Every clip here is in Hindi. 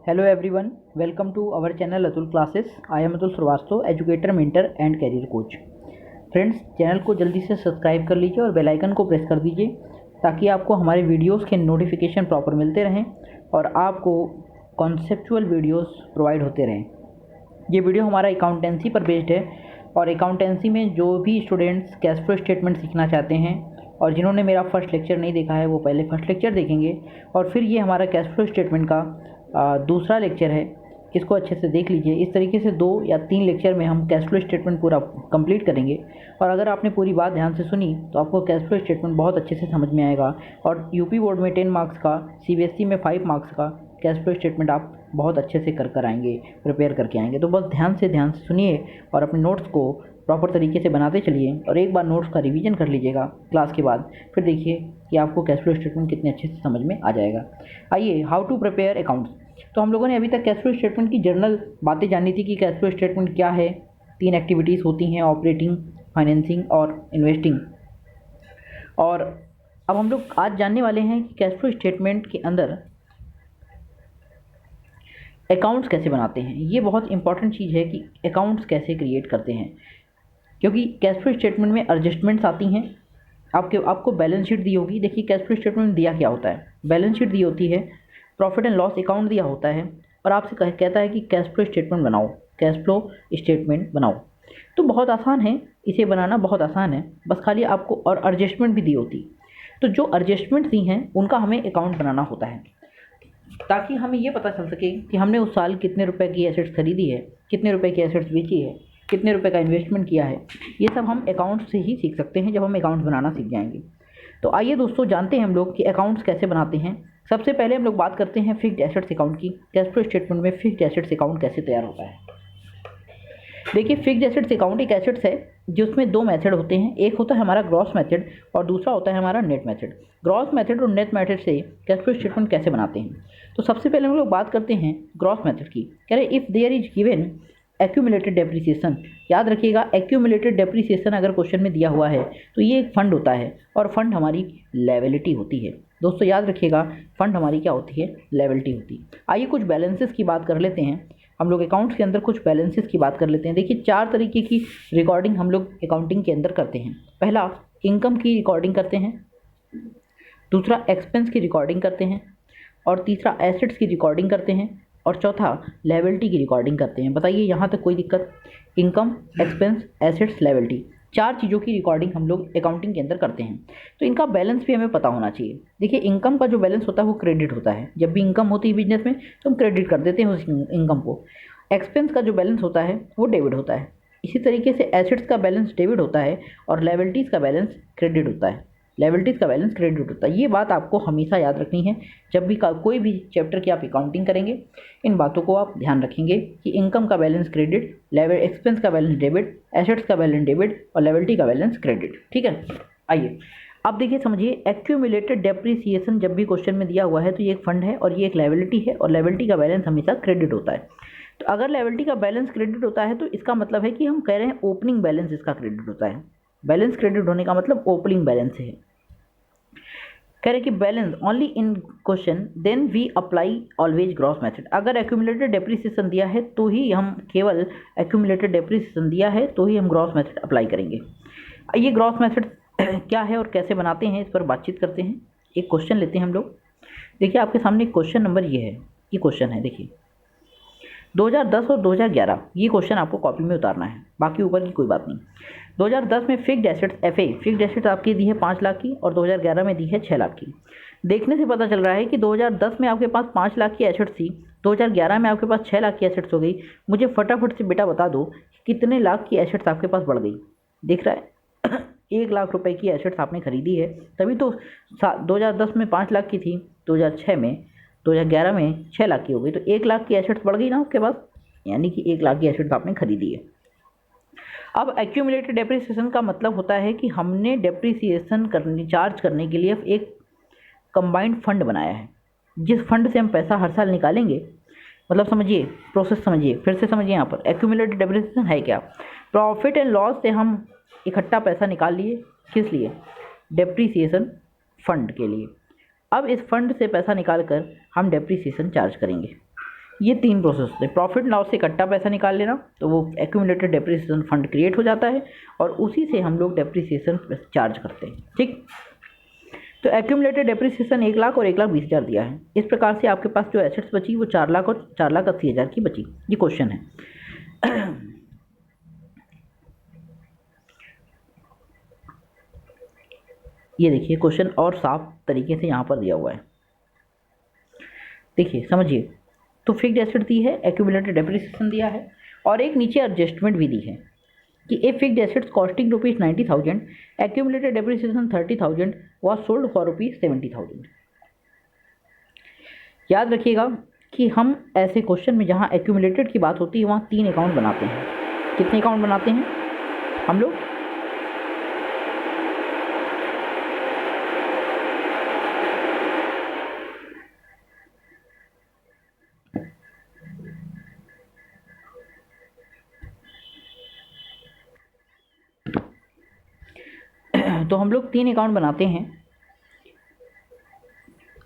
Hello everyone, welcome to our channel Atul Classes. I am Atul Srivastava, educator, mentor and career coach. Friends, channel को जल्दी से सब्सक्राइब कर लीजिए और बेल आइकन को प्रेस कर दीजिए ताकि आपको हमारे वीडियोस के नोटिफिकेशन प्रॉपर मिलते रहें और आपको कॉन्सेप्चुअल वीडियोस प्रोवाइड होते रहें। ये वीडियो हमारा अकाउंटेंसी पर बेस्ड है और अकाउंटेंसी में जो भी स्टूडेंट्स कैश फ्लो स्टेटमेंट सीखना चाहते हैं और जिन्होंने मेरा फर्स्ट लेक्चर नहीं देखा है वो पहले फर्स्ट लेक्चर देखेंगे और फिर ये हमारा कैश फ्लो स्टेटमेंट का दूसरा लेक्चर है, इसको अच्छे से देख लीजिए। इस तरीके से 2 या 3 लेक्चर में हम कैश फ्लो स्टेटमेंट पूरा कंप्लीट करेंगे और अगर आपने पूरी बात ध्यान से सुनी तो आपको कैश फ्लो स्टेटमेंट बहुत अच्छे से समझ में आएगा और यूपी बोर्ड में 10 मार्क्स का, सीबीएसई में 5 मार्क्स का कैश फ्लो स्टेटमेंट आप बहुत अच्छे से कर आएंगे, प्रिपेयर करके आएंगे। तो बस ध्यान से सुनिए और अपने नोट्स को प्रॉपर तरीके से बनाते चलिए और एक बार नोट्स का रिवीजन कर लीजिएगा क्लास के बाद, फिर देखिए कि आपको कैश फ्लो स्टेटमेंट कितने अच्छे से समझ में आ जाएगा। आइए, हाउ टू प्रिपेयर अकाउंट्स। तो हम लोगों ने अभी तक कैश फ्लो स्टेटमेंट की जनरल बातें जानी थी कि कैश फ्लो स्टेटमेंट क्या है। 3 एक्टिविटीज़ होती हैं, ऑपरेटिंग, फाइनेंसिंग और इन्वेस्टिंग। और अब हम लोग आज जानने वाले हैं कि कैश फ्लो स्टेटमेंट के अंदर अकाउंट्स कैसे बनाते हैं। ये बहुत इंपॉर्टेंट चीज़ है कि अकाउंट्स कैसे क्रिएट करते हैं, क्योंकि कैश फ्लो स्टेटमेंट में एडजस्टमेंट्स आती हैं। आपको बैलेंस शीट दी होगी। देखिए कैश फ्लो स्टेटमेंट में दिया क्या होता है, बैलेंस शीट दी होती है, प्रॉफिट एंड लॉस अकाउंट दिया होता है और आपसे कहता है कि कैश फ्लो स्टेटमेंट बनाओ, कैश फ्लो स्टेटमेंट बनाओ। तो बहुत आसान है, इसे बनाना बहुत आसान है, बस खाली आपको, और एडजस्टमेंट भी दी होती। तो जो एडजस्टमेंट दी हैं उनका हमें अकाउंट बनाना होता है ताकि हमें ये पता चल सके कि हमने उस साल कितने रुपए की एसेट्स खरीदी है, कितने रुपए की एसेट्स बेची है, कितने रुपए का इन्वेस्टमेंट किया है। ये सब हम अकाउंट से ही सीख सकते हैं जब हम अकाउंट्स बनाना सीख जाएंगे। तो आइए दोस्तों, जानते हैं हम लोग कि अकाउंट्स कैसे बनाते हैं। सबसे पहले हम लोग बात करते हैं फिक्स्ड एसेट्स अकाउंट की। कैश फ्लो स्टेटमेंट में फिक्स्ड एसेट्स अकाउंट कैसे तैयार होता है। देखिए, फिक्स्ड एसेट्स अकाउंट एक एसेट्स है जिसमें 2 मेथड होते हैं। एक होता है हमारा ग्रॉस मेथड और दूसरा होता है हमारा नेट मेथड। ग्रॉस मेथड और नेट मेथड से कैश फ्लो स्टेटमेंट कैसे बनाते हैं। तो सबसे पहले हम लोग बात करते हैं ग्रॉस मेथड की। कह रहे if there is given accumulated depreciation. याद रखिएगा, एक्यूमुलेटेड डेप्रिसिएशन अगर क्वेश्चन में दिया हुआ है तो ये एक फंड होता है और फंड हमारी लायबिलिटी होती है। दोस्तों याद रखिएगा, फंड हमारी क्या होती है, लायबिलिटी होती है। आइए कुछ बैलेंसेस की बात कर लेते हैं। हम लोग अकाउंट्स के अंदर कुछ बैलेंसेस की बात कर लेते हैं। देखिए 4 तरीके की रिकॉर्डिंग हम लोग अकाउंटिंग के अंदर करते हैं। पहला, इनकम की रिकॉर्डिंग करते हैं, दूसरा एक्सपेंस की रिकॉर्डिंग करते हैं, और तीसरा एसेट्स की रिकॉर्डिंग करते हैं, और चौथा लायबिलिटी की रिकॉर्डिंग करते हैं। बताइए यहाँ तक कोई दिक्कत। इनकम, एक्सपेंस, एसेट्स, लायबिलिटी, 4 चीज़ों की रिकॉर्डिंग हम लोग अकाउंटिंग के अंदर करते हैं। तो इनका बैलेंस भी हमें पता होना चाहिए। देखिए इनकम का जो बैलेंस होता है वो क्रेडिट होता है। जब भी इनकम होती है बिजनेस में तो हम क्रेडिट कर देते हैं उस इनकम को। एक्सपेंस का जो बैलेंस होता है वो डेबिट होता है। इसी तरीके से एसेट्स का बैलेंस डेबिट होता है और लायबिलिटीज़ का बैलेंस क्रेडिट होता है। लायबिलिटीज़ का बैलेंस क्रेडिट होता है। ये बात आपको हमेशा याद रखनी है। जब भी कोई भी चैप्टर की आप अकाउंटिंग करेंगे, इन बातों को आप ध्यान रखेंगे कि इनकम का बैलेंस क्रेडिट, एक्सपेंस का बैलेंस डेबिट, एसेट्स का बैलेंस डेबिट और लायबिलिटी का बैलेंस क्रेडिट। ठीक है, आइए अब देखिए, समझिए। एक्यूमुलेटेड डेप्रिसिएशन जब भी क्वेश्चन में दिया हुआ है तो ये एक फंड है और ये एक लायबिलिटी है और लायबिलिटी का बैलेंस हमेशा क्रेडिट होता है। तो अगर लायबिलिटी का बैलेंस क्रेडिट होता है तो इसका मतलब है कि हम कह रहे हैं ओपनिंग बैलेंस इसका क्रेडिट होता है। बैलेंस क्रेडिट होने का मतलब ओपनिंग बैलेंस है। कह रहे कि balance only in question then we apply always gross method. अगर एक्यूमुलेटेड डेप्रिसिएशन दिया है तो ही हम केवल एक्यूमुलेटेड डेप्रिसिएशन दिया है तो ही हम ग्रॉस मेथड अप्लाई करेंगे। ये ग्रॉस मेथड क्या है और कैसे बनाते हैं इस पर बातचीत करते हैं। एक क्वेश्चन लेते हैं हम लोग। देखिए आपके सामने क्वेश्चन नंबर ये है, ये क्वेश्चन है। देखिए 2010 और 2011 ये क्वेश्चन आपको कॉपी में उतारना है, बाकी ऊपर की कोई बात नहीं। 2010 में fixed assets FA, fixed assets आपकी दी है 5 लाख की और 2011 में दी है 6 लाख की। देखने से पता चल रहा है कि 2010 में आपके पास 5 लाख की एसेट्स थी, 2011 में आपके पास 6 लाख की एसेट्स हो गई। मुझे फटाफट से बेटा बता दो कितने लाख की एसेट्स आपके पास बढ़ गई। दिख रहा है 1 लाख रुपए की एसेट्स आपने खरीदी है, तभी तो 2010 में 5 लाख की थी, 2011 में 6 लाख की हो गई, तो 1 लाख की एसेट्स बढ़ गई ना आपके पास, यानी कि 1 लाख की एसेट्स आपने खरीदी है। अब एक्यूमुलेटेड डेप्रिसिएशन का मतलब होता है कि हमने डेप्रिसिएशन चार्ज करने के लिए एक कंबाइंड फंड बनाया है, जिस फंड से हम पैसा हर साल निकालेंगे। मतलब समझिए, प्रोसेस समझिए, फिर से समझिए। यहाँ पर एक्यूमुलेटेड डेप्रिसिएशन है क्या, प्रॉफिट एंड लॉस से हम इकट्ठा पैसा निकाल लिए, किस लिए, डेप्रिसिएशन फंड के लिए। अब इस फंड से पैसा निकाल कर हम डेप्रिसिएशन चार्ज करेंगे। ये 3 प्रोसेस होते हैं। प्रॉफिट लॉस से इकट्ठा पैसा निकाल लेना, तो वो एक्यूमुलेटेड डेप्रिसिएशन फंड क्रिएट हो जाता है और उसी से हम लोग डेप्रिसिएशन चार्ज करते हैं। ठीक, तो एक्यूमुलेटेड डेप्रिसिएशन 1 लाख और 1,20,000 दिया है। इस प्रकार से आपके पास जो एसेट्स बची वो 4 लाख और 4,80,000 की बची। ये क्वेश्चन है। ये देखिए क्वेश्चन और साफ तरीके से यहाँ पर दिया हुआ है, देखिए समझिए। तो फिक्स्ड एसेट दी है, एक्यूमुलेटेड डेप्रिसिएशन दिया है और एक नीचे एडजस्टमेंट भी दी है कि a fixed assets costing ₹90,000, accumulated depreciation 30,000 was sold for ₹70,000। याद रखिएगा कि हम ऐसे क्वेश्चन में जहाँ एक्यूमुलेटेड की बात होती है वहाँ 3 अकाउंट बनाते हैं। कितने अकाउंट बनाते हैं हम लोग? तो हम लोग 3 अकाउंट बनाते हैं।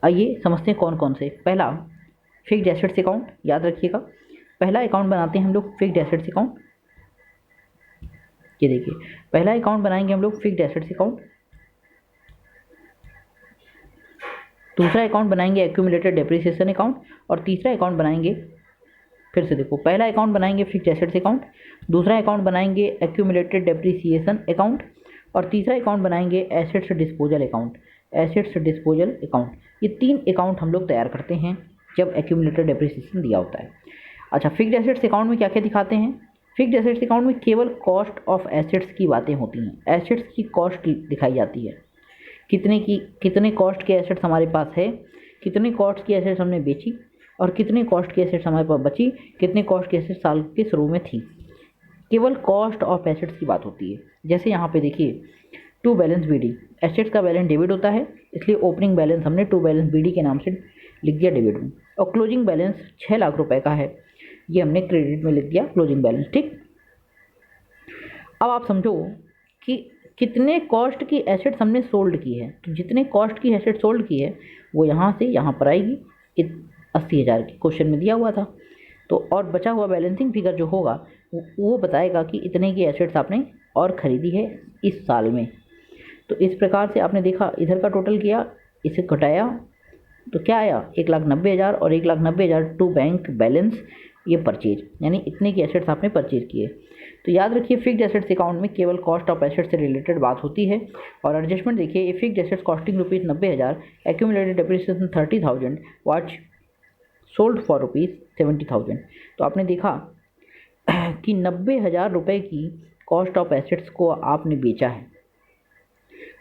आइए समझते हैं कौन कौन से। पहला फिक्स्ड एसेट्स अकाउंट, याद रखिएगा पहला अकाउंट बनाते हैं हम लोग फिक्स्ड एसेट्स अकाउंट। ये देखिए पहला अकाउंट बनाएंगे हम लोग फिक्स्ड एसेट्स अकाउंट। दूसरा अकाउंट बनाएंगे एक्यूमुलेटेड डेप्रिसिएशन अकाउंट और तीसरा अकाउंट बनाएंगे, फिर से देखो, पहला अकाउंट बनाएंगे फिक्स्ड एसेट्स अकाउंट, दूसरा अकाउंट बनाएंगे एक्यूमुलेटेड डेप्रिसिएशन अकाउंट और तीसरा अकाउंट बनाएंगे assets disposal account. Assets disposal account, ये 3 अकाउंट हम लोग तैयार करते हैं जब एक्यूमुलेटेड डेप्रिसिएशन दिया होता है। अच्छा, फिक्स्ड एसेट्स अकाउंट में क्या क्या दिखाते हैं? फिक्स्ड एसेट्स अकाउंट में केवल कॉस्ट ऑफ एसेट्स की बातें होती हैं। एसेट्स की कॉस्ट दिखाई जाती है, कितने कॉस्ट के एसेट्स हमारे पास है, कितने कॉस्ट की एसेट्स हमने बेची और कितने कॉस्ट की एसेट्स हमारे पास बची, कितने कॉस्ट की एसेट्स साल के शुरू में थी। केवल कॉस्ट ऑफ एसेट्स की बात होती है। जैसे यहाँ पे देखिए टू बैलेंस बीडी, एसेट्स का बैलेंस डेबिट होता है, इसलिए ओपनिंग बैलेंस हमने टू बैलेंस बीडी के नाम से लिख दिया डेबिट में, और क्लोजिंग बैलेंस 6 लाख रुपए का है, ये हमने क्रेडिट में लिख दिया क्लोजिंग बैलेंस। ठीक, अब आप समझो कि कितने कॉस्ट की एसेट्स हमने सोल्ड की है। तो जितने कॉस्ट की एसेट सोल्ड की है वो यहाँ से यहाँ पर आएगी, 80,000 की क्वेश्चन में दिया हुआ था। तो और बचा हुआ बैलेंसिंग फिगर जो होगा वो बताएगा कि इतने की एसेट्स आपने और ख़रीदी है इस साल में। तो इस प्रकार से आपने देखा, इधर का टोटल किया, इसे घटाया तो क्या आया, 1,90,000 और 1,90,000 टू बैंक बैलेंस, ये परचेज, यानी इतने की एसेट्स आपने परचेज किए। तो याद रखिए फिक्स्ड एसेट्स अकाउंट में केवल कॉस्ट ऑफ एसेट्स से रिलेटेड बात होती है। और एडजस्टमेंट देखिए, fixed assets costing ₹90,000, accumulated depreciation 30,000 was sold for ₹70,000। तो आपने देखा कि 90,000 रुपये की कॉस्ट ऑफ एसेट्स को आपने बेचा है।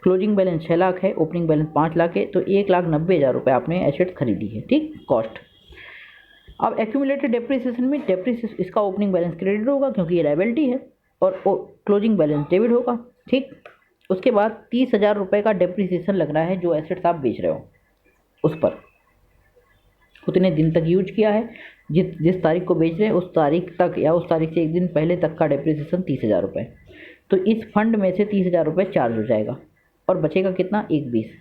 क्लोजिंग बैलेंस 6 लाख है, ओपनिंग बैलेंस 5 लाख है, तो 1,90,000 रुपये आपने एसेट्स खरीदी है। ठीक, कॉस्ट। अब एक्यूमुलेटेड डेप्रिसिएशन में डेप्रिसिएशन, इसका ओपनिंग बैलेंस क्रेडिट होगा क्योंकि ये लायबिलिटी है, और क्लोजिंग बैलेंस डेबिट होगा। ठीक, उसके बाद 30,000 रुपये का डेप्रिसिएशन लग रहा है जो एसेट्स आप बेच रहे हो उस पर, उतने दिन तक यूज किया है, जिस तारीख को बेच रहे हैं उस तारीख तक या उस तारीख से एक दिन पहले तक का डेप्रिसिएशन 30,000 रुपये। तो इस फंड में से 30,000 रुपये चार्ज हो जाएगा और बचेगा कितना, 1,20।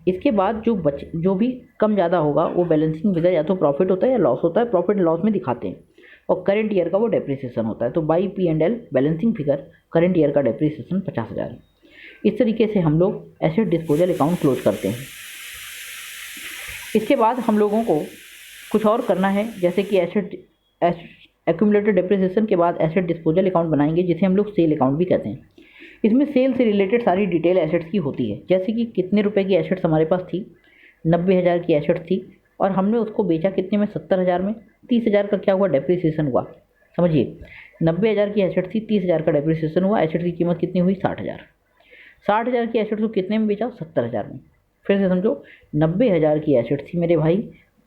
इसके बाद जो भी कम ज़्यादा होगा वो बैलेंसिंग फिगर या तो प्रॉफिट होता है या लॉस होता है, प्रॉफिट लॉस में दिखाते हैं, और करंट ईयर का वो डेप्रिसिएशन होता है। तो by P&L balancing figure current year का डेप्रिसिएशन 50,000 है। इस तरीके से हम लोग एसेट डिस्पोजल अकाउंट क्लोज करते हैं। इसके बाद हम लोगों को कुछ और करना है, जैसे कि एक्यूमुलेटेड डेप्रिसिएशन के बाद एसेट डिस्पोजल अकाउंट बनाएंगे, जिसे हम लोग सेल अकाउंट भी कहते हैं। इसमें सेल से रिलेटेड सारी डिटेल एसेट्स की होती है, जैसे कि कितने रुपए की एसेट्स हमारे पास थी, 90,000 की एसेट्स थी और हमने उसको बेचा कितने में, 70,000 में। 30,000 का क्या हुआ, डेप्रिसिएशन हुआ। समझिए 90,000 की एसेट थी, 30,000 का डेप्रिसिएशन हुआ, एसेट की कीमत कितनी हुई, 60,000। 60,000 की एसेट्स को कितने में बेचा, 70,000 में। फिर से समझो, 90,000 की एसेट थी मेरे भाई,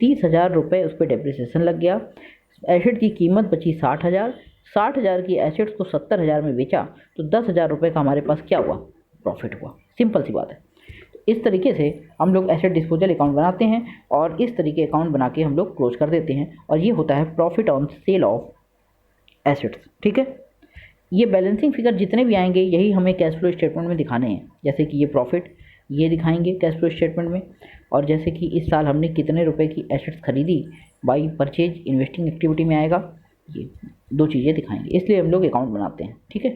30,000 रुपये उस पर डेप्रिसिएशन लग गया, एसेट की कीमत बची 60,000। 60,000 की एसेट्स को 70,000 में बेचा तो 10,000 रुपये का हमारे पास क्या हुआ, प्रॉफिट हुआ। सिंपल सी बात है। तो इस तरीके से हम लोग एसेट डिस्पोजल अकाउंट बनाते हैं और इस तरीके अकाउंट बना के हम लोग क्लोज कर देते हैं, और ये होता है profit on sale of assets. ठीक है, ये बैलेंसिंग फिगर जितने भी आएंगे यही हमें कैश फ्लो स्टेटमेंट में दिखाने हैं। जैसे कि ये प्रॉफिट, ये दिखाएंगे कैश फ्लो स्टेटमेंट में, और जैसे कि इस साल हमने कितने रुपए की एसेट्स खरीदी बाई परचेज इन्वेस्टिंग एक्टिविटी में आएगा, ये दो चीज़ें दिखाएंगे, इसलिए हम लोग अकाउंट बनाते हैं। ठीक है,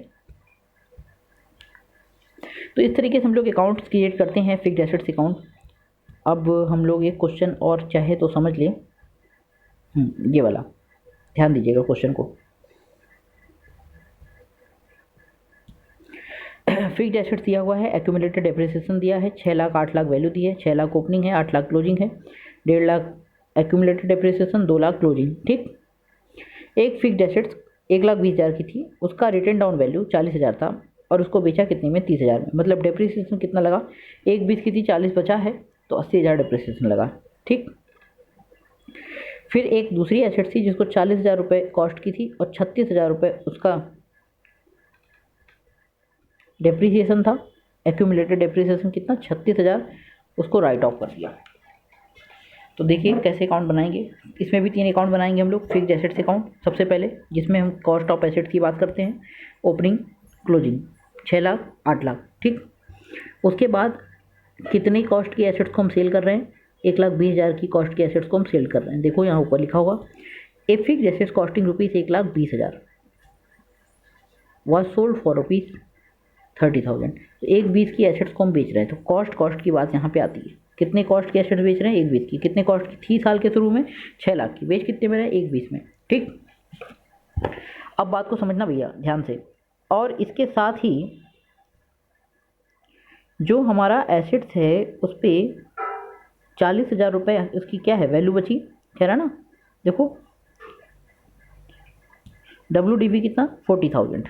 तो इस तरीके से हम लोग अकाउंट्स क्रिएट करते हैं, फिक्स्ड एसेट्स अकाउंट। अब हम लोग एक क्वेश्चन और चाहे तो समझ लें, ये वाला ध्यान दीजिएगा क्वेश्चन को। फिक्स्ड एसेट्स दिया हुआ है, एक्यूमुलेटेड डेप्रिसिएशन दिया है, 6 लाख 8 लाख वैल्यू दी है, 6 लाख ओपनिंग है, 8 लाख क्लोजिंग है, 1.5 lakh accumulated depreciation, 2 lakh closing. ठीक, एक फिक्स्ड एसेट्स 1,20,000 की थी, उसका रिटर्न डाउन वैल्यू 40,000 था और उसको बेचा कितने में, 30,000 में। मतलब डेप्रिसिएशन कितना लगा, 1,20 की थी, 40 बचा है तो 80,000 डेप्रिसिएशन लगा। ठीक, फिर एक दूसरी एसेट थी जिसको 40,000 रुपये कॉस्ट की थी और 36,000 रुपये उसका डेप्रिसिएशन था। एक्यूमुलेटेड डेप्रिसिएशन कितना, 36,000, उसको राइट ऑफ कर दिया। तो देखिए कैसे अकाउंट बनाएंगे, इसमें भी 3 अकाउंट बनाएंगे हम लोग। फिक्स्ड एसेट्स अकाउंट सबसे पहले, जिसमें हम कॉस्ट ऑफ एसेट्स की बात करते हैं, ओपनिंग क्लोजिंग, 6 लाख 8 लाख। ठीक, उसके बाद कितनी कॉस्ट की एसेट्स को हम सेल कर रहे हैं, 1,20,000 की कॉस्ट की एसेट्स को हम सेल कर रहे हैं। देखो यहाँ ऊपर लिखा होगा, a fixed assets costing rupees 1,20,000 was sold for rupees 30,000। तो 1,20 की एसेट्स को हम बेच रहे हैं, तो कॉस्ट की बात यहाँ पे आती है। कितने कॉस्ट की एसेट्स बेच रहे हैं, 1,20 की। कितने कॉस्ट की थी साल के शुरू में, 6 लाख की। बेच कितने में रहे, 1,20 में। ठीक, अब बात को समझना भैया ध्यान से। और इसके साथ ही जो हमारा एसेट्स है उस पर 40,000 रुपये उसकी क्या है, वैल्यू बची, कह रहा ना। देखो WDV कितना, 40,000।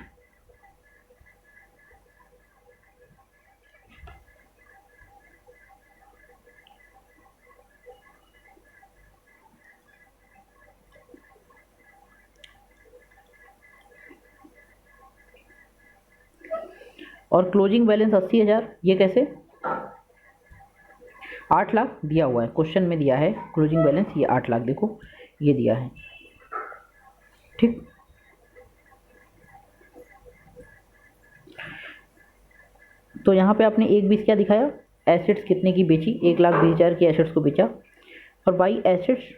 और क्लोजिंग बैलेंस 80,000। ये कैसे, 8 लाख दिया हुआ है, क्वेश्चन में दिया है क्लोजिंग बैलेंस, ये 8 लाख देखो ये दिया है। ठीक, तो यहाँ पे आपने 1,20 क्या दिखाया, एसेट्स कितने की बेची, 1,20,000 की एसेट्स को बेचा। और by assets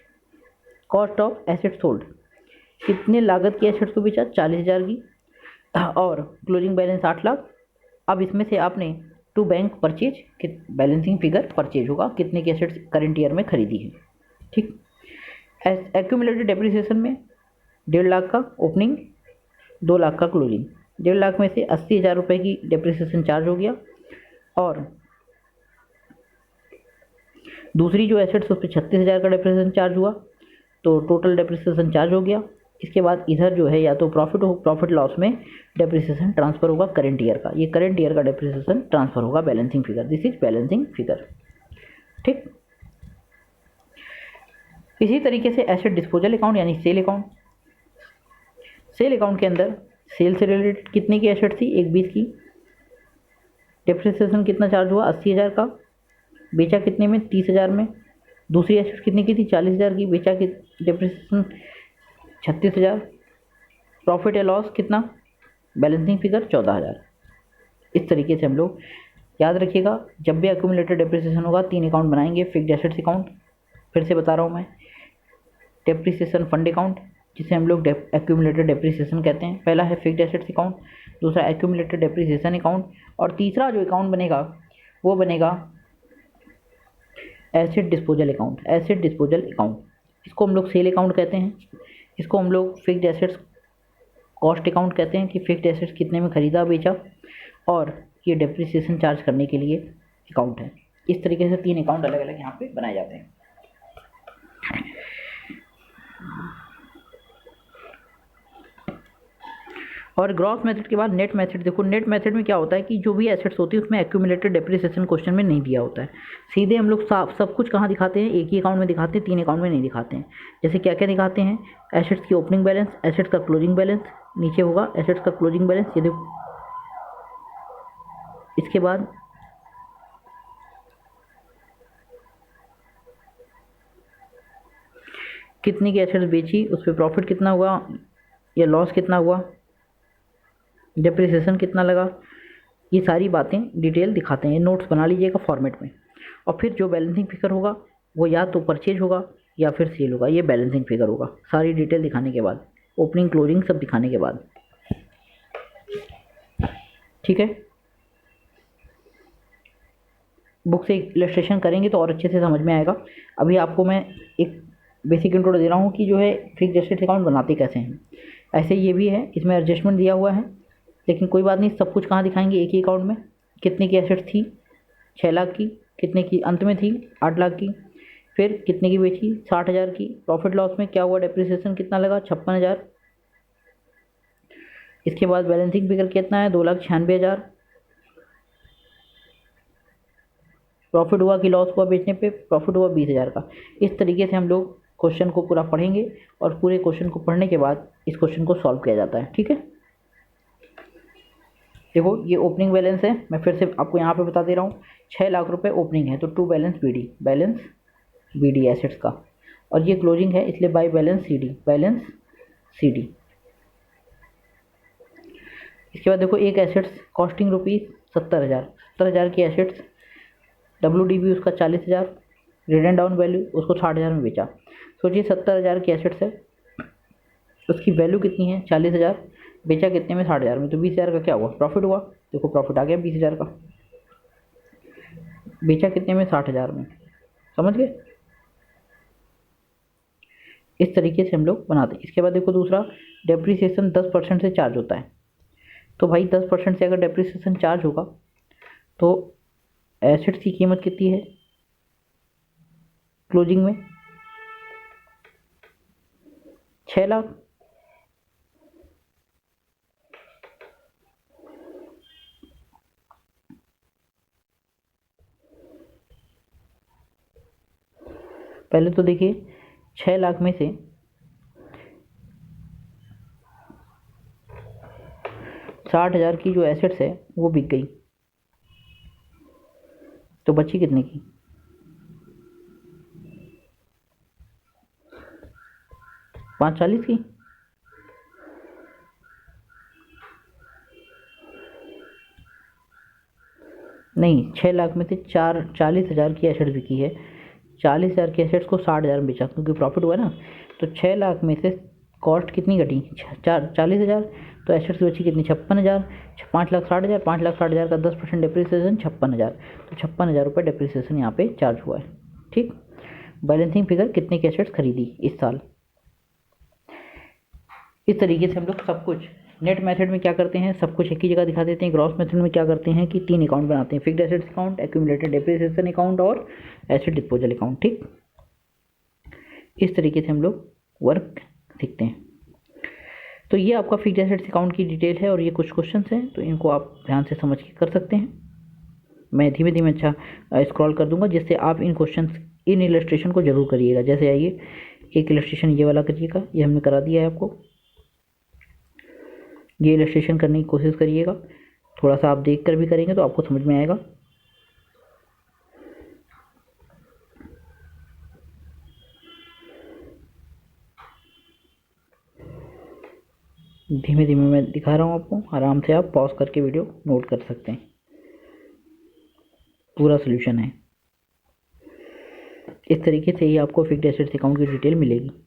cost of assets sold, कितने लागत की एसेट्स को बेचा, 40,000 की, और क्लोजिंग बैलेंस 8 लाख। अब इसमें से आपने to bank purchase, balancing figure purchase होगा, कितने की एसेट्स करंट ईयर में खरीदी है। ठीक, एक्यूमुलेटेड डेप्रिसिएशन में 1.5 लाख का ओपनिंग, 2 लाख का क्लोजिंग। 1.5 लाख में से 80,000 रुपये की डेप्रिसिएशन चार्ज हो गया, और दूसरी जो एसेट्स उस पर 36,000 का डेप्रिसिएशन चार्ज हुआ, तो टोटल डेप्रिसिएशन चार्ज हो गया। इसके बाद इधर जो है या तो प्रॉफिट लॉस में डेप्रिसिएशन ट्रांसफर होगा करंट ईयर का, ये करंट ईयर का डेप्रिसिएशन ट्रांसफर होगा balancing figure, this is balancing figure. ठीक, इसी तरीके से एसेट डिस्पोजल अकाउंट यानी सेल अकाउंट। सेल अकाउंट के अंदर सेल से रिलेटेड कितने की एसेट थी, 1,20 की, डेप्रिसिएशन कितना चार्ज हुआ, 80,000 का, बेचा कितने में, 30,000 में। दूसरी एसेट कितने की थी, 40,000 की, बेचा कि डेप्रिसिएशन 36,000। प्रॉफिट या लॉस कितना, बैलेंसिंग फिगर 14,000। इस तरीके से हम लोग याद रखिएगा, जब भी एक्यूमुलेटेड डेप्रिसिएशन होगा 3 अकाउंट बनाएंगे। फिक्स्ड एसेट्स अकाउंट, फिर से बता रहा हूँ मैं, डेप्रिसिएशन फंड अकाउंट जिसे हम लोग एक्यूमुलेटेड डेप्रिसिएशन कहते हैं, पहला है फिक्स्ड एसेट्स अकाउंट, दूसरा एक्यूमुलेटेड डेप्रिसिएशन अकाउंट, और तीसरा जो अकाउंट बनेगा वो बनेगा asset disposal account. Asset disposal account, इसको हम लोग सेल अकाउंट कहते हैं, इसको हम लोग फिक्स्ड एसेट्स कॉस्ट अकाउंट कहते हैं कि फिक्स्ड एसेट्स कितने में खरीदा बेचा, और ये डेप्रिसिएशन चार्ज करने के लिए अकाउंट है। इस तरीके से 3 अकाउंट अलग अलग यहाँ पे बनाए जाते हैं। और ग्रॉस मेथड के बाद नेट मेथड। देखो नेट मेथड में क्या होता है कि जो भी एसेट्स होती है उसमें एक्यूमुलेटेड डेप्रिसिएशन क्वेश्चन में नहीं दिया होता है, सीधे हम लोग सब कुछ कहाँ दिखाते हैं, एक ही अकाउंट में दिखाते हैं, 3 अकाउंट में नहीं दिखाते हैं। जैसे क्या क्या दिखाते हैं, एसेट्स की ओपनिंग बैलेंस, एसेट्स का क्लोजिंग बैलेंस, नीचे होगा एसेट्स का क्लोजिंग बैलेंस, ये देखो। इसके बाद कितनी की एसेट्स बेची, उस पर प्रॉफिट कितना हुआ या लॉस कितना हुआ, डेप्रिसिएशन कितना लगा, ये सारी बातें डिटेल दिखाते हैं। नोट्स बना लीजिएगा फॉर्मेट में। और फिर जो बैलेंसिंग फिगर होगा वो या तो परचेज होगा या फिर सेल होगा। ये बैलेंसिंग फिगर होगा, सारी डिटेल दिखाने के बाद, ओपनिंग क्लोजिंग सब दिखाने के बाद। ठीक है, बुक से इलस्ट्रेशन करेंगे तो और अच्छे से समझ में आएगा। अभी आपको मैं एक बेसिक इंट्रो दे रहा हूँ कि जो है फिक्स्ड एसेट अकाउंट बनाते कैसे हैं। ऐसे ये भी है, इसमें एडजस्टमेंट दिया हुआ है, लेकिन कोई बात नहीं, सब कुछ कहाँ दिखाएंगे, एक ही अकाउंट में। कितने की एसेट्स थी, 6 लाख की, कितने की अंत में थी, 8 लाख की, फिर कितने की बेची, 60,000 की, प्रॉफिट लॉस में क्या हुआ, डेप्रिसिएशन कितना लगा, 56,000। इसके बाद बैलेंसिंग फिगर कितना है, 2,96,000। प्रॉफिट हुआ कि लॉस हुआ बेचने पे, प्रॉफिट हुआ 20,000 का। इस तरीके से हम लोग क्वेश्चन को पूरा पढ़ेंगे और पूरे क्वेश्चन को पढ़ने के बाद इस क्वेश्चन को सॉल्व किया जाता है। ठीक है, देखो ये ओपनिंग बैलेंस है, मैं फिर से आपको यहाँ पे बता दे रहा हूँ, 6 लाख रुपए ओपनिंग है तो to balance B D assets का, और ये क्लोजिंग है इसलिए बाई बैलेंस सी डी। इसके बाद देखो एक एसेट्स कॉस्टिंग रुपीज़ 70,000 की एसेट्स, WDV उसका 40,000, रिटन डाउन वैल्यू उसको 60,000 में बेचा। सोचिए 70,000 की एसेट्स है, उसकी वैल्यू कितनी है, 40,000, बेचा कितने में, 60,000 में, तो 20,000 का क्या हुआ, प्रॉफिट हुआ। देखो प्रॉफिट आ गया 20,000 का, बेचा कितने में, 60,000 में। समझ गए, इस तरीके से हम लोग बनाते हैं। इसके बाद देखो दूसरा, डेप्रिसिएशन 10% से चार्ज होता है। तो भाई 10% से अगर डेप्रिसिएशन चार्ज होगा तो एसेट्स की कीमत कितनी है क्लोजिंग में, 6 लाख। पहले तो देखिए 6 लाख में से 60,000 की जो एसेट्स है वो बिक गई, तो बची कितने की, 540 की। नहीं, 6 लाख में से 40,000 की एसेट्स बिकी है, 40,000 की एसेट्स को 60,000 में बेचा क्योंकि प्रॉफिट हुआ ना। तो 6 लाख में से कॉस्ट कितनी घटी, 40,000, तो एसेट्स बची कितनी, 56,000। 5,60,000, 5,60,000 का 10% डिप्रिसिएशन 56,000, तो 56,000 रुपये डिप्रिसिएशन यहाँ पे चार्ज हुआ है। ठीक, बैलेंसिंग फिगर कितने की एसेट्स खरीदी इस साल। इस तरीके से हम लोग सब कुछ नेट मेथड में क्या करते हैं, सब कुछ एक ही जगह दिखा देते हैं। ग्रॉस मेथड में क्या करते हैं कि 3 अकाउंट बनाते हैं, fixed assets account, accumulated depreciation account और एसेट डिस्पोजल अकाउंट। ठीक, इस तरीके से हम लोग वर्क सीखते हैं। तो ये आपका फिक्स्ड एसेट्स अकाउंट की डिटेल है और ये कुछ क्वेश्चंस हैं, तो इनको आप ध्यान से समझ के कर सकते हैं। मैं धीमे धीमे अच्छा स्क्रॉल कर दूंगा जिससे आप इन क्वेश्चंस, इन इलस्ट्रेशन को जरूर करिएगा। जैसे आइए एक इलस्ट्रेशन ये वाला करिएगा, ये हमने करा दिया है आपको। ये इलस्ट्रेशन करने की कोशिश करिएगा, थोड़ा सा आप देख कर भी करेंगे तो आपको समझ में आएगा। धीमे धीमे मैं दिखा रहा हूँ आपको, आराम से आप पॉज करके वीडियो नोट कर सकते हैं, पूरा सोल्यूशन है। इस तरीके से ही आपको फिक्स्ड एसेट्स अकाउंट की डिटेल मिलेगी।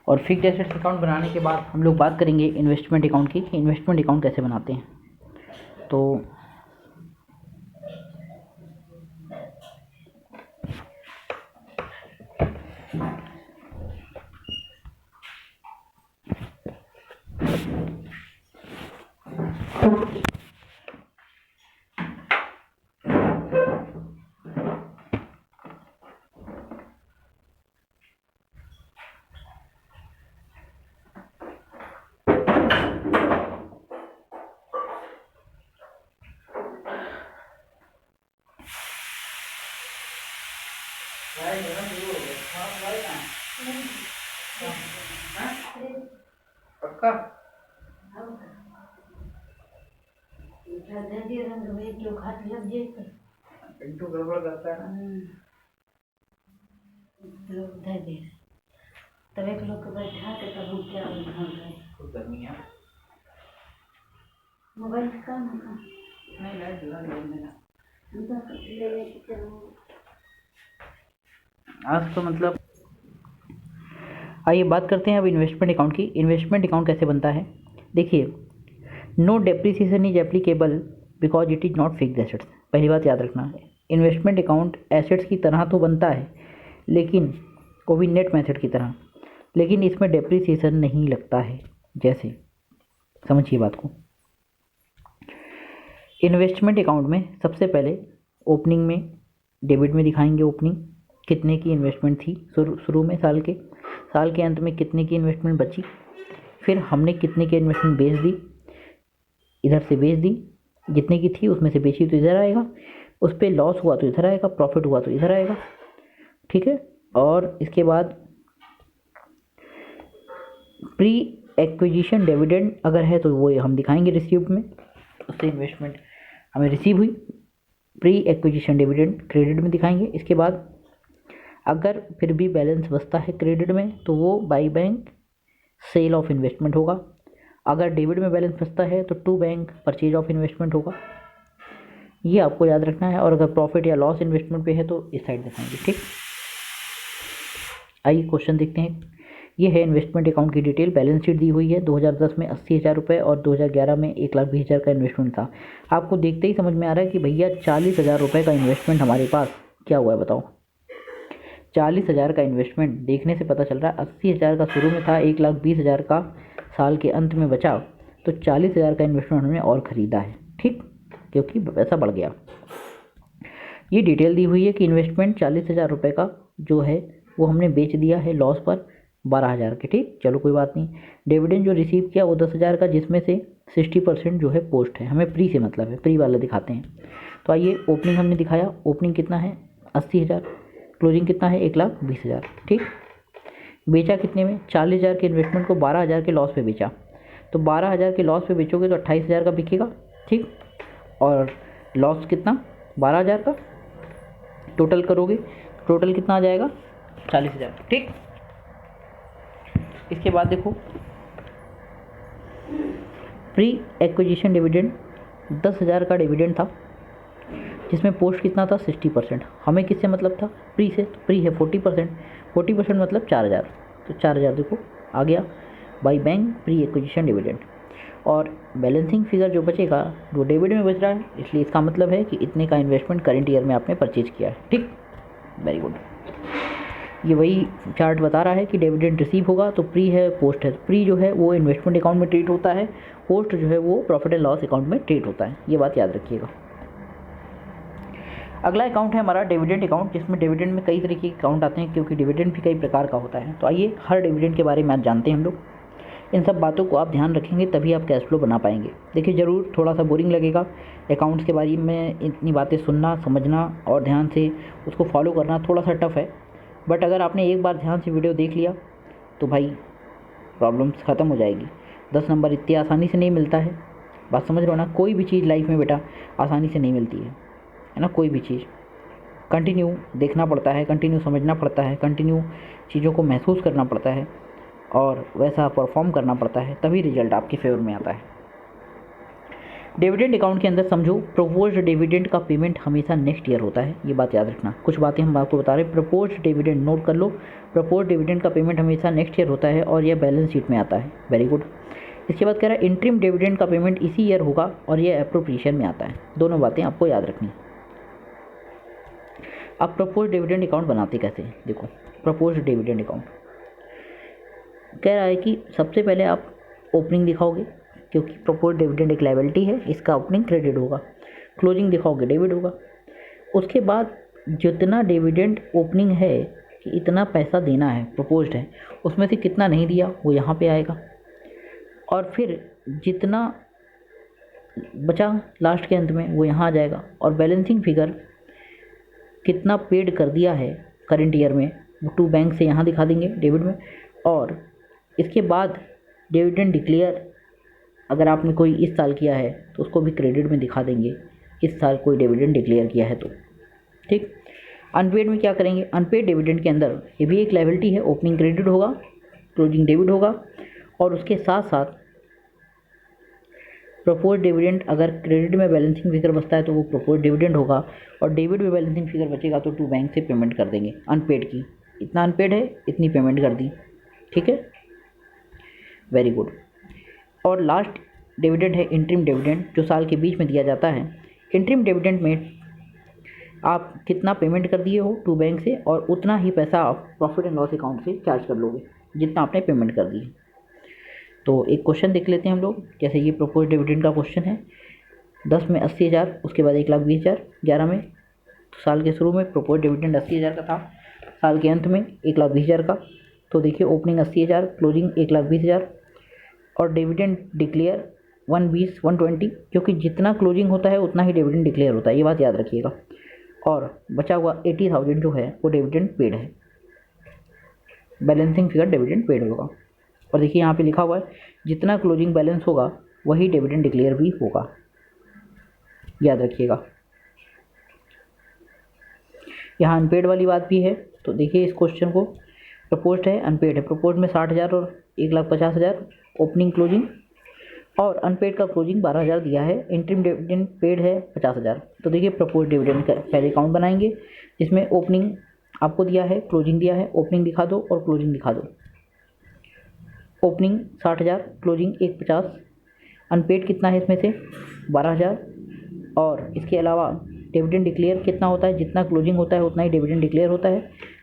और फिक्स्ड एसेट्स अकाउंट बनाने के बाद हम लोग बात करेंगे इन्वेस्टमेंट अकाउंट की, कि इन्वेस्टमेंट अकाउंट कैसे बनाते हैं। तो पक्का पिंटू गड़बड़ करता है ना। लोग धर दे रहे, तब एक लोग को बैठा के तब हम क्या उठा रहे। खूब गर्मी है। मोबाइल काम है नहीं लाइट जला लिया मेरा। ले लेके चलो। आज तो मतलब आइए बात करते हैं अब इन्वेस्टमेंट अकाउंट की। इन्वेस्टमेंट अकाउंट कैसे बनता है? देखिए, no depreciation is applicable because it is not fixed assets. पहली बात याद रखना है, इन्वेस्टमेंट अकाउंट एसेट्स की तरह तो बनता है, लेकिन वो भी नेट मेथड की तरह, लेकिन इसमें डेप्रिसिएशन नहीं लगता है। जैसे समझिए बात को, इन्वेस्टमेंट अकाउंट में सबसे पहले ओपनिंग में डेबिट में दिखाएंगे ओपनिंग कितने की इन्वेस्टमेंट थी शुरू में, साल के अंत में कितने की इन्वेस्टमेंट बची, फिर हमने कितने की इन्वेस्टमेंट बेच दी, इधर से बेच दी, जितने की थी उसमें से बेची तो इधर आएगा, उस पर लॉस हुआ तो इधर आएगा, प्रॉफिट हुआ तो इधर आएगा। ठीक है, और इसके बाद प्री एक्विजिशन डिविडेंड अगर है तो वो हम दिखाएंगे रिसीव्ड में, उससे इन्वेस्टमेंट हमें रिसीव हुई, प्री एक्विजिशन डिविडेंड क्रेडिट में दिखाएंगे। इसके बाद अगर फिर भी बैलेंस बचता है क्रेडिट में तो वो by bank sale of investment होगा, अगर डेबिट में बैलेंस बचता है तो to bank purchase of investment होगा। ये आपको याद रखना है, और अगर प्रॉफिट या लॉस इन्वेस्टमेंट पे है तो इस साइड दिखाएंगे। ठीक, आइए क्वेश्चन देखते हैं। ये है इन्वेस्टमेंट अकाउंट की डिटेल। बैलेंस शीट दी हुई है। 2010 में 80,000 रुपये और 2011 में 1,20,000 का इन्वेस्टमेंट था। आपको देखते ही समझ में आ रहा है कि भैया 40,000 रुपये का इन्वेस्टमेंट हमारे पास क्या हुआ है, बताओ। 40,000 का इन्वेस्टमेंट देखने से पता चल रहा है 80,000 का शुरू में था, 1,20,000 का साल के अंत में बचा, तो 40,000 का इन्वेस्टमेंट हमने और ख़रीदा है। ठीक, क्योंकि पैसा बढ़ गया। ये डिटेल दी हुई है कि इन्वेस्टमेंट 40,000 रुपये का जो है वो हमने बेच दिया है लॉस पर 12,000 के। ठीक, चलो कोई बात नहीं। डिविडेंड जो रिसीव किया वो 10,000 का, जिसमें से 60% जो है पोस्ट है। हमें प्री से मतलब है, प्री वाला दिखाते हैं। तो आइए, ओपनिंग हमने दिखाया, ओपनिंग कितना है 80,000, क्लोजिंग कितना है 1,20,000। ठीक, बेचा कितने में, 40,000 के इन्वेस्टमेंट को 12,000 के लॉस पे बेचा, तो 12,000 के लॉस पे बेचोगे तो 28,000 का बिकेगा। ठीक, और लॉस कितना 12,000 का, टोटल करोगे टोटल कितना आ जाएगा 40,000। ठीक, इसके बाद देखो, प्री एक्विजिशन डिविडेंड 10,000 का डिविडेंड था, जिसमें पोस्ट कितना था 60%। हमें किससे मतलब था, प्री से, तो प्री है 40% मतलब 4,000, तो 4,000 देखो आ गया by bank pre acquisition dividend. और बैलेंसिंग फिगर जो बचेगा वो डेबिट में बच रहा है, इसलिए इसका मतलब है कि इतने का इन्वेस्टमेंट करंट ईयर में आपने परचेज किया है। ठीक, वेरी गुड। ये वही चार्ट बता रहा है कि डिविडेंड रिसीव होगा तो प्री है पोस्ट है। प्री जो है वो इन्वेस्टमेंट अकाउंट में ट्रीट होता है, पोस्ट जो है वो प्रॉफिट एंड लॉस अकाउंट में ट्रीट होता है। ये बात याद रखिएगा। अगला अकाउंट है हमारा डिविडेंड अकाउंट, जिसमें डिविडेंड में कई तरीके के अकाउंट आते हैं, क्योंकि डिविडेंड भी कई प्रकार का होता है। तो आइए हर डिविडेंड के बारे में आज जानते हैं हम लोग। इन सब बातों को आप ध्यान रखेंगे तभी आप कैश फ्लो बना पाएंगे। देखिए, ज़रूर थोड़ा सा बोरिंग लगेगा अकाउंट्स के बारे में, इतनी बातें सुनना, समझना और ध्यान से उसको फॉलो करना थोड़ा सा टफ है, बट अगर आपने एक बार ध्यान से वीडियो देख लिया तो भाई प्रॉब्लम्स ख़त्म हो जाएगी। 10 नंबर इतनी आसानी से नहीं मिलता है, बात समझ रहे हो ना। कोई भी चीज़ लाइफ में बेटा आसानी से नहीं मिलती है ना। कोई भी चीज़ कंटिन्यू देखना पड़ता है, कंटिन्यू समझना पड़ता है, कंटिन्यू चीज़ों को महसूस करना पड़ता है और वैसा परफॉर्म करना पड़ता है, तभी रिजल्ट आपके फेवर में आता है। डिविडेंड अकाउंट के अंदर समझो, प्रोपोज्ड डिविडेंड का पेमेंट हमेशा नेक्स्ट ईयर होता है। ये बात याद रखना। कुछ बातें हम आपको बता रहे हैं। प्रोपोज्ड डिविडेंड नोट कर लो, प्रोपोज्ड डिविडेंड का पेमेंट हमेशा नेक्स्ट ईयर होता है और यह बैलेंस शीट में आता है। Very good. इसके बाद कह रहा है इंटरिम डिविडेंड का पेमेंट इसी ईयर होगा और यह एप्रोप्रिएशन में आता है। दोनों बातें आपको याद रखनी। अब प्रोपोज्ड डिविडेंड अकाउंट बनाते कैसे, देखो। प्रोपोज्ड डिविडेंड अकाउंट कह रहा है कि सबसे पहले आप ओपनिंग दिखाओगे, क्योंकि प्रोपोज्ड डिविडेंड एक लायबिलिटी है, इसका ओपनिंग क्रेडिट होगा। क्लोजिंग दिखाओगे डेबिट होगा। उसके बाद जितना डिविडेंड ओपनिंग है कि इतना पैसा देना है, प्रपोज्ड है, उसमें से कितना नहीं दिया वो यहाँ पे आएगा, और फिर जितना बचा लास्ट के अंत में वो यहाँ आ जाएगा। और बैलेंसिंग फिगर कितना पेड कर दिया है करंट ईयर में वो टू बैंक से यहाँ दिखा देंगे डेबिट में। और इसके बाद डिविडेंड डिक्लेयर अगर आपने कोई इस साल किया है तो उसको भी क्रेडिट में दिखा देंगे, इस साल कोई डिविडेंड डिक्लेयर किया है तो। ठीक, अनपेड में क्या करेंगे, अनपेड डिविडेंड के अंदर ये भी एक लायबिलिटी है, ओपनिंग क्रेडिट होगा, क्लोजिंग डेबिट होगा, और उसके साथ साथ प्रोपोज डिविडेंड, अगर क्रेडिट में बैलेंसिंग फिगर बचता है तो वो प्रोपोज डिविडेंड होगा, और डेबिट में बैलेंसिंग फिगर बचेगा तो टू बैंक से पेमेंट कर देंगे अनपेड की, इतना अनपेड है इतनी पेमेंट कर दी, ठीक है, वेरी गुड। और लास्ट डिविडेंड है इंटरिम डिविडेंड, जो साल के बीच में दिया जाता है। इंटरिम डिविडेंड में आप कितना पेमेंट कर दिए हो टू बैंक से, और उतना ही पैसा आप प्रॉफिट एंड लॉस अकाउंट से चार्ज कर लोगे जितना आपने पेमेंट कर दी। तो एक क्वेश्चन देख लेते हैं हम लोग, जैसे ये प्रोपोज डिविडेंड का क्वेश्चन है, 10 में 80,000, उसके बाद 1,20,000, 11 में, तो साल के शुरू में प्रोपोज डिविडेंड 80,000 का था, साल के अंत में 1,20,000 का। तो देखिए ओपनिंग 80,000, क्लोजिंग 1,20,000, और डिविडेंड डिक्लेयर 120 क्योंकि जितना क्लोजिंग होता है उतना ही डिविडेंड डिक्लेयर होता है, ये बात याद रखिएगा। और बचा हुआ 80,000 जो है वो डिविडेंड पेड है, बैलेंसिंग फिगर डिविडेंड पेड होगा। और देखिए यहाँ पे लिखा हुआ है जितना क्लोजिंग बैलेंस होगा वही डिविडेंड डिक्लेयर भी होगा, याद रखिएगा। यहाँ अनपेड वाली बात भी है, तो देखिए इस क्वेश्चन को, प्रपोज्ड है अनपेड है, प्रपोज में 60,000 और 1,50,000 ओपनिंग क्लोजिंग, और अनपेड का क्लोजिंग 12,000 दिया है, इंटरिम डिविडेंड पेड है 50,000। तो देखिए प्रपोज डिविडेंड का पहले अकाउंट बनाएंगे जिसमें ओपनिंग आपको दिया है, क्लोजिंग दिया है, ओपनिंग दिखा दो और क्लोजिंग दिखा दो। ओपनिंग 60,000, क्लोजिंग 1,50, अनपेड कितना है इसमें से 12,000, और इसके अलावा डिविडेंड डिक्लेयर कितना होता है, जितना क्लोजिंग होता है उतना ही डिविडेंड डिक्लेयर होता है,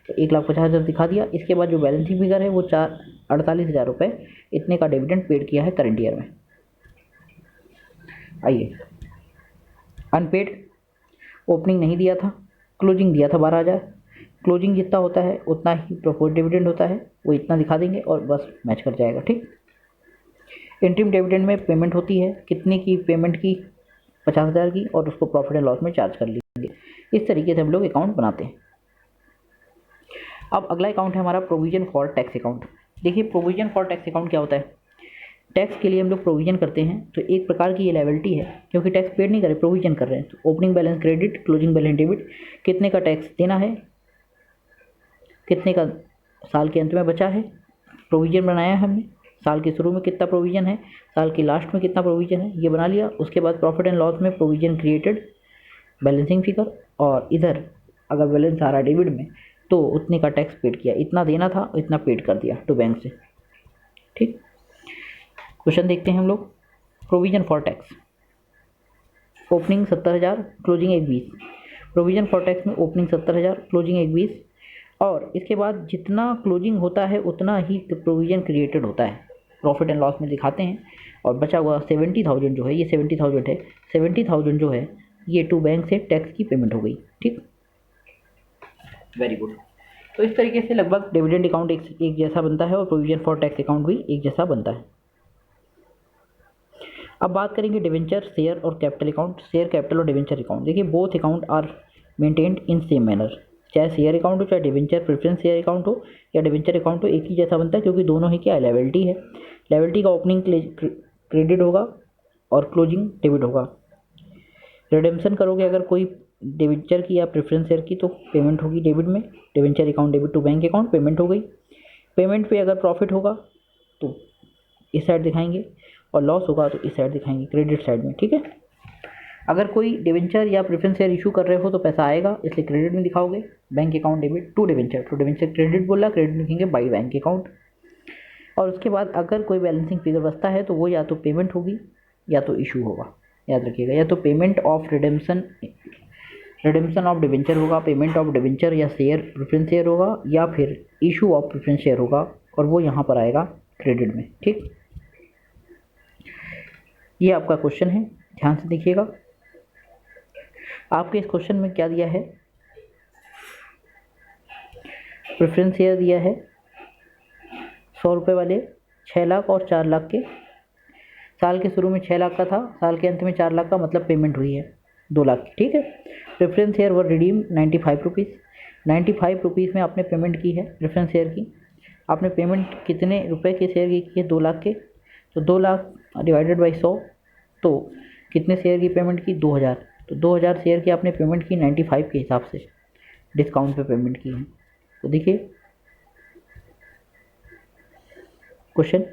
तो 1,50,000 दिखा दिया। इसके बाद जो बैलेंसिंग फिगर है वो 48,000 रुपये, इतने का डिविडेंड पेड किया है करंट ईयर में। आइए, अनपेड ओपनिंग नहीं दिया था, क्लोजिंग दिया था 12,000, क्लोजिंग जितना होता है उतना ही प्रपोज डिविडेंड होता है, वो इतना दिखा देंगे और बस मैच कर जाएगा, ठीक। इंटरिम डिविडेंड में पेमेंट होती है, कितने की पेमेंट की, 50,000 की, और उसको प्रॉफिट एंड लॉस में चार्ज कर लेंगे। इस तरीके से हम लोग अकाउंट बनाते हैं। अब अगला अकाउंट है हमारा प्रोविजन फॉर टैक्स अकाउंट। देखिए प्रोविजन फॉर टैक्स अकाउंट क्या होता है, टैक्स के लिए हम लोग प्रोविजन करते हैं, तो एक प्रकार की ये लायबिलिटी है क्योंकि टैक्स पेड नहीं करे, प्रोविजन कर रहे हैं। तो opening balance credit, closing balance debit, कितने का टैक्स देना है, कितने का साल के अंत में बचा है, प्रोविजन बनाया है हमने, साल के शुरू में कितना प्रोविजन है, साल के लास्ट में कितना प्रोविजन है, ये बना लिया। उसके बाद प्रॉफिट एंड लॉस में प्रोविजन क्रिएटेड, बैलेंसिंग फिगर, और इधर अगर बैलेंस आ रहा है डेबिट में तो उतने का टैक्स पेड किया, इतना देना था इतना पेड कर दिया टू बैंक से, ठीक। क्वेश्चन देखते हैं हम लोग, provision for tax, opening 70,000, closing 1,20, provision for tax में ओपनिंग 70,000, क्लोजिंग 1,20, और इसके बाद जितना क्लोजिंग होता है उतना ही प्रोविजन क्रिएटेड होता है, प्रॉफिट एंड लॉस में दिखाते हैं। और बचा हुआ 70,000 जो है, ये 70,000 है, 70,000 जो है ये टू बैंक से टैक्स की पेमेंट हो गई, ठीक, वेरी गुड। तो इस तरीके से लगभग डिविडेंड अकाउंट एक जैसा बनता है और प्रोविजन फॉर टैक्स अकाउंट भी एक जैसा बनता है। अब बात करेंगे डिवेंचर, शेयर और कैपिटल अकाउंट, शेयर कैपिटल और डिवेंचर अकाउंट। देखिए both account are maintained in same manner, चाहे शेयर अकाउंट हो, चाहे डिवेंचर प्रेफरेंस शेयर अकाउंट हो या डिवेंचर अकाउंट हो, एक ही जैसा बनता है क्योंकि दोनों ही क्या है, लायबिलिटी है। लायबिलिटी का ओपनिंग क्रेडिट होगा और क्लोजिंग डेबिट होगा। रिडेम्पशन करोगे अगर कोई डिवेंचर की या प्रेफरेंस शेयर की तो पेमेंट होगी डेबिट में, debenture account debit to bank account, payment हो गई। पेमेंट पे अगर प्रॉफिट होगा तो इस साइड दिखाएंगे और लॉस होगा तो इस साइड दिखाएंगे, क्रेडिट साइड में, ठीक है। अगर कोई डिवेंचर या प्रेफरेंस शेयर इशू कर रहे हो तो पैसा आएगा, इसलिए क्रेडिट में दिखाओगे, bank account debit to debenture, तो डिवेंचर क्रेडिट बोला, क्रेडिट लिखेंगे बाई बैंक अकाउंट। और उसके बाद अगर कोई बैलेंसिंग फिगर बचता है तो वो या तो पेमेंट होगी या तो इशू होगा, याद रखिएगा, या तो payment of redemption of debenture होगा, पेमेंट ऑफ डिवेंचर या शेयर प्रेफरेंस शेयर होगा, या फिर इशू ऑफ प्रेफरेंस शेयर होगा और वो यहाँ पर आएगा क्रेडिट में, ठीक। ये आपका क्वेश्चन है, ध्यान से देखिएगा। आपके इस क्वेश्चन में क्या दिया है, प्रेफरेंस शेयर दिया है 100 रुपये वाले, 6 लाख और 4 लाख के, साल के शुरू में 6 लाख का था, साल के अंत में 4 लाख का, मतलब पेमेंट हुई है 2 लाख की, ठीक है। प्रेफरेंस शेयर वर रिडीम 95 रुपीज़, 95 रुपीज़ में आपने पेमेंट की है प्रेफरेंस शेयर की। आपने पेमेंट कितने रुपए के शेयर की है, 2 लाख के, तो 2 लाख डिवाइडेड बाई 100, तो कितने शेयर की पेमेंट की, 2,000, तो 2,000 शेयर की आपने पेमेंट की 95 के हिसाब से, डिस्काउंट पे पेमेंट की है। तो देखिए क्वेश्चन,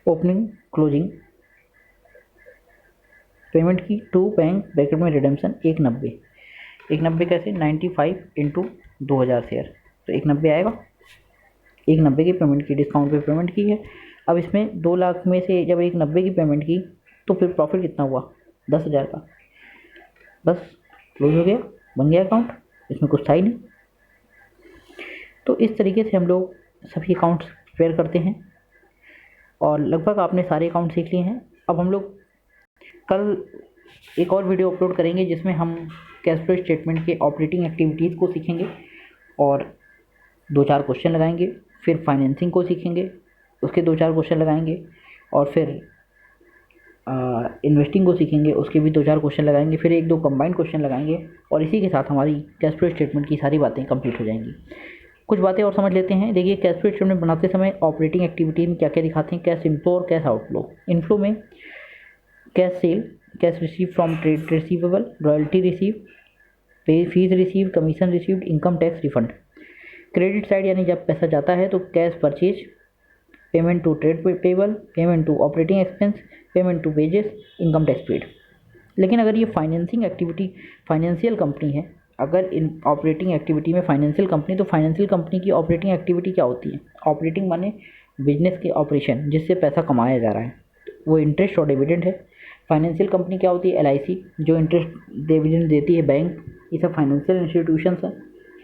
ओपनिंग क्लोजिंग पेमेंट की टू बैंक ब्रैकेट में रिडेम्पशन 190। 190 कैसे, 95 इंटू 2000 शेयर, तो 190 आएगा। 190 की पेमेंट की, डिस्काउंट पे पेमेंट की है। अब इसमें 2 लाख में से जब 190 की पेमेंट की तो फिर प्रॉफिट कितना हुआ, 10,000 का। बस क्लोज हो गया, बन गया अकाउंट, इसमें कुछ था ही नहीं। तो इस तरीके से हम लोग सभी अकाउंट्स प्रिपेयर करते हैं और लगभग आपने सारे अकाउंट सीख लिए हैं। अब हम लोग कल एक और वीडियो अपलोड करेंगे जिसमें हम कैश फ्लो स्टेटमेंट के ऑपरेटिंग एक्टिविटीज़ को सीखेंगे और 2-4 क्वेश्चन लगाएंगे। फिर फाइनेंसिंग को सीखेंगे, उसके 2-4 क्वेश्चन लगाएंगे और फिर इन्वेस्टिंग को सीखेंगे, उसके भी 2-4 क्वेश्चन लगाएंगे। फिर 1-2 कंबाइंड क्वेश्चन लगाएंगे और इसी के साथ हमारी कैश फ्लो स्टेटमेंट की सारी बातें कंप्लीट हो जाएंगी। कुछ बातें और समझ लेते हैं। देखिए कैश फ्लो स्टेटमेंट बनाते समय ऑपरेटिंग एक्टिविटी में क्या क्या दिखाते हैं, कैश इनफ्लो और कैश आउटफ्लो। इनफ्लो में cash sale, cash receive from trade receivable, royalty receive, pay fees receive, commission received, income tax refund. Credit side यानी जब पैसा जाता है तो cash purchase, payment to trade payable, payment to operating expense, payment to wages, income tax paid. लेकिन अगर ये फाइनेंसिंग एक्टिविटी फाइनेंशियल कंपनी है, अगर इन ऑपरेटिंग एक्टिविटी में फाइनेंशियल कंपनी, तो फाइनेंशियल कंपनी की ऑपरेटिंग एक्टिविटी क्या होती है, ऑपरेटिंग माने बिजनेस के ऑपरेशन जिससे पैसा कमाया जा रहा है, वो इंटरेस्ट और डिविडेंड है। फाइनेंशियल कंपनी क्या होती है, LIC जो इंटरेस्ट डिविडेंड देती है, बैंक, ये सब फाइनेंशियल इंस्टीट्यूशंस हैं,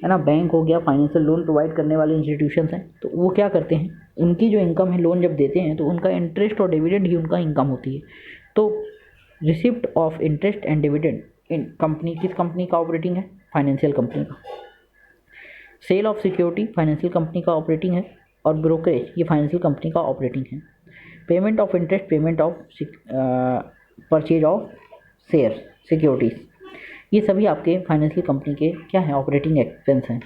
है ना। बैंक हो गया, फाइनेंशियल लोन प्रोवाइड करने वाले इंस्टीट्यूशंस हैं। तो वो क्या करते हैं, उनकी जो इनकम है, लोन जब देते हैं तो उनका इंटरेस्ट और डिविडेंड ही उनका इनकम होती है। तो receipt of interest and dividend in company, किस कंपनी का ऑपरेटिंग है, फाइनेंशियल कंपनी का। Sale of security financial company का ऑपरेटिंग है और ब्रोकरेज ये फाइनेंशियल कंपनी का ऑपरेटिंग है। Payment of interest, payment of purchase of share securities, ये सभी आपके फाइनेंशियल कंपनी के क्या हैं, ऑपरेटिंग एक्सपेंस हैं।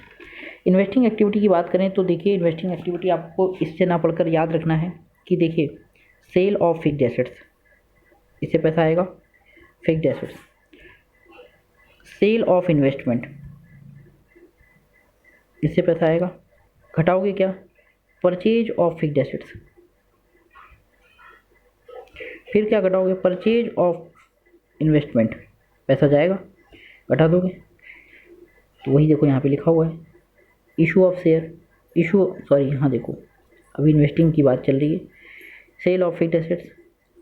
इन्वेस्टिंग एक्टिविटी की बात करें तो देखिए इन्वेस्टिंग एक्टिविटी आपको इससे ना पढ़कर याद रखना है कि देखिए सेल ऑफ फिक्स्ड एसेट्स, इससे पैसा आएगा, fixed assets. Sale of investment, इससे पैसा आएगा, घटाओगे क्या, परचेज ऑफ फिक्स्ड एसेट्स। फिर क्या घटाओगे, परचेज ऑफ इन्वेस्टमेंट, पैसा जाएगा, घटा दोगे। तो वही देखो यहाँ पे लिखा हुआ है, issue of share, issue sorry यहाँ देखो अभी इन्वेस्टिंग की बात चल रही है। Sale of fixed assets,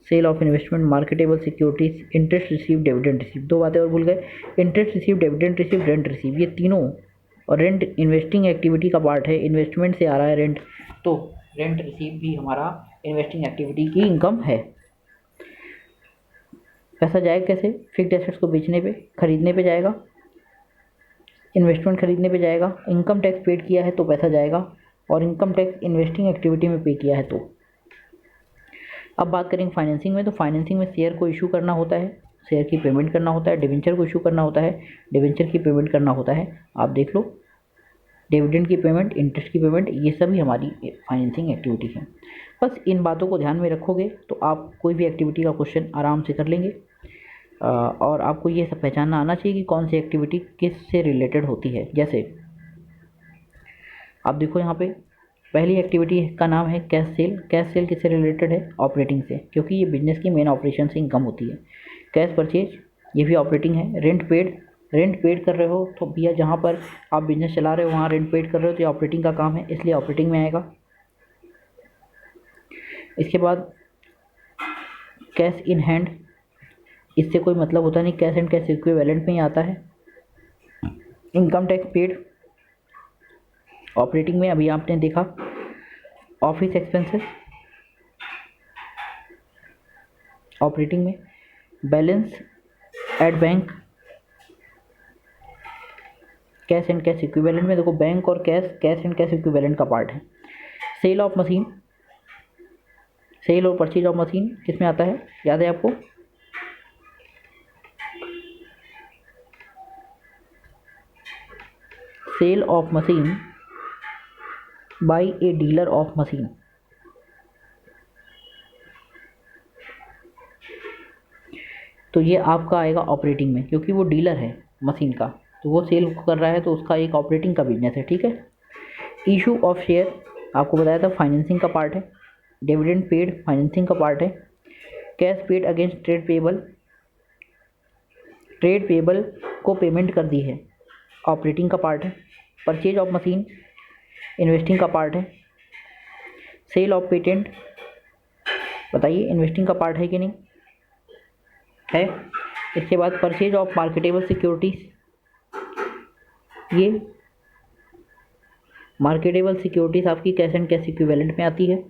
sale of investment, marketable securities, interest receive, dividend receive. 2 बातें और भूल गए, interest receive, dividend receive, rent receive, ये तीनों। और रेंट इन्वेस्टिंग एक्टिविटी का पार्ट है, इन्वेस्टमेंट से आ रहा है रेंट, तो रेंट रिसीव भी हमारा इन्वेस्टिंग एक्टिविटी की इनकम है। पैसा जाएगा कैसे, फिक्स्ड एसेट्स को बेचने पे, खरीदने पे जाएगा, इन्वेस्टमेंट खरीदने पे जाएगा, इनकम टैक्स पेड किया है तो पैसा जाएगा, और इनकम टैक्स इन्वेस्टिंग एक्टिविटी में पे किया है तो। अब बात करेंगे फाइनेंसिंग में, तो फाइनेंसिंग में शेयर को इशू करना होता है, शेयर की पेमेंट करना होता है, डिवेंचर को इशू करना होता है, डिवेंचर की पेमेंट करना होता है। आप देख लो, डिविडेंड की पेमेंट, इंटरेस्ट की पेमेंट, ये सभी हमारी फाइनेंसिंग एक्टिविटी है। बस इन बातों को ध्यान में रखोगे तो आप कोई भी एक्टिविटी का क्वेश्चन आराम से कर लेंगे। और आपको ये सब पहचानना आना चाहिए कि कौन सी एक्टिविटी किस से रिलेटेड होती है। जैसे आप देखो यहाँ पे पहली एक्टिविटी का नाम है कैश सेल। कैश सेल किससे रिलेटेड है, ऑपरेटिंग से, क्योंकि ये बिजनेस की मेन ऑपरेशन से इनकम होती है। कैश परचेज, ये भी ऑपरेटिंग है। रेंट पेड, रेंट पेड कर रहे हो तो भैया जहाँ पर आप बिजनेस चला रहे हो वहाँ रेंट पेड कर रहे हो तो ये ऑपरेटिंग का काम है, इसलिए ऑपरेटिंग में आएगा। इसके बाद कैश इन हैंड, इससे कोई मतलब होता नहीं, कैश एंड कैश इक्विवेलेंट में ही आता है। इनकम टैक्स पेड, ऑपरेटिंग में अभी आपने देखा। ऑफिस एक्सपेंसेस, ऑपरेटिंग में। Balance at bank, cash and cash equivalent में। देखो बैंक और cash, cash and cash equivalent का पार्ट है। सेल ऑफ मशीन, सेल और परचेज ऑफ मशीन किस में आता है, याद है आपको, sale of machine by a dealer of machine. तो ये आपका आएगा ऑपरेटिंग में, क्योंकि वो डीलर है मशीन का, तो वो सेल कर रहा है तो उसका एक ऑपरेटिंग का बिजनेस है, ठीक है। इशू ऑफ शेयर आपको बताया था फाइनेंसिंग का पार्ट है। डिविडेंड पेड फाइनेंसिंग का पार्ट है। Cash paid against trade payable, trade payable को पेमेंट कर दी है, ऑपरेटिंग का पार्ट है। परचेज ऑफ मशीन इन्वेस्टिंग का पार्ट है। सेल ऑफ पेटेंट बताइए इन्वेस्टिंग का पार्ट है कि नहीं है। इसके बाद परचेज ऑफ मार्केटेबल सिक्योरिटीज, ये मार्केटेबल सिक्योरिटीज आपकी कैश एंड कैश इक्विवेलेंट में आती है।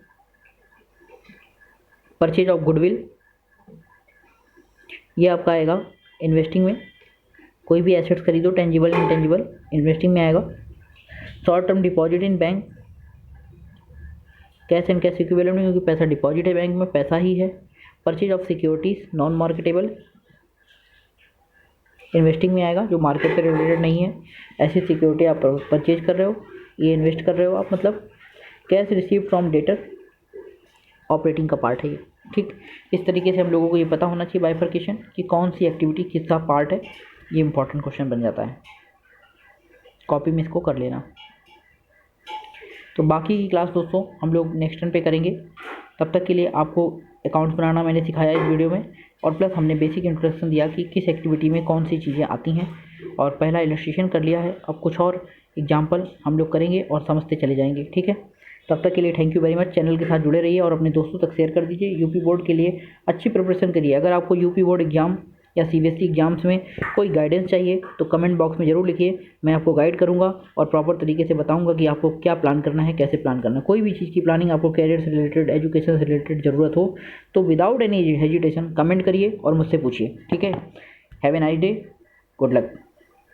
परचेज ऑफ गुडविल ये आपका आएगा इन्वेस्टिंग में, कोई भी एसेट्स खरीदो टेंजिबल इंटेंजिबल इन्वेस्टिंग में आएगा। Short term deposit in bank cash and cash equivalent में, क्योंकि पैसा डिपॉजिट है बैंक में, पैसा ही है। Purchase of securities non marketable investing में आएगा, जो मार्केट से रिलेटेड नहीं है। ऐसी सिक्योरिटी आप परचेज कर रहे हो, ये इन्वेस्ट कर रहे हो आप, मतलब cash receive from debtor operating का पार्ट है ये, ठीक। इस तरीके से हम लोगों को ये पता होना चाहिए बाइफर्केशन कि कौन सी एक्टिविटी किसका पार्ट है। ये इंपॉर्टेंट क्वेश्चन बन जाता है, कॉपी में इसको कर लेना। तो बाकी की क्लास दोस्तों हम लोग नेक्स्ट टर्न पे करेंगे। तब तक के लिए आपको अकाउंट्स बनाना मैंने सिखाया इस वीडियो में, और प्लस हमने बेसिक इंट्रोडक्शन दिया कि किस एक्टिविटी में कौन सी चीज़ें आती हैं, और पहला इलस्ट्रेशन कर लिया है। अब कुछ और एग्जाम्पल हम लोग करेंगे और समझते चले जाएंगे, ठीक है। तब तक के लिए thank you very much. Channel के साथ जुड़े रहिए और अपने दोस्तों तक शेयर कर दीजिए। यूपी बोर्ड के लिए अच्छी प्रिपरेशन करिए। अगर आपको यूपी बोर्ड एग्जाम या सीबीएसई एग्जाम्स में कोई गाइडेंस चाहिए तो कमेंट बॉक्स में ज़रूर लिखिए, मैं आपको गाइड करूंगा और प्रॉपर तरीके से बताऊंगा कि आपको क्या प्लान करना है, कैसे प्लान करना है। कोई भी चीज़ की प्लानिंग आपको कैरियर से रिलेटेड, एजुकेशन से रिलेटेड ज़रूरत हो तो विदाउट एनी हेजिटेशन कमेंट करिए और मुझसे पूछिए, ठीक है। Have a nice day, good luck.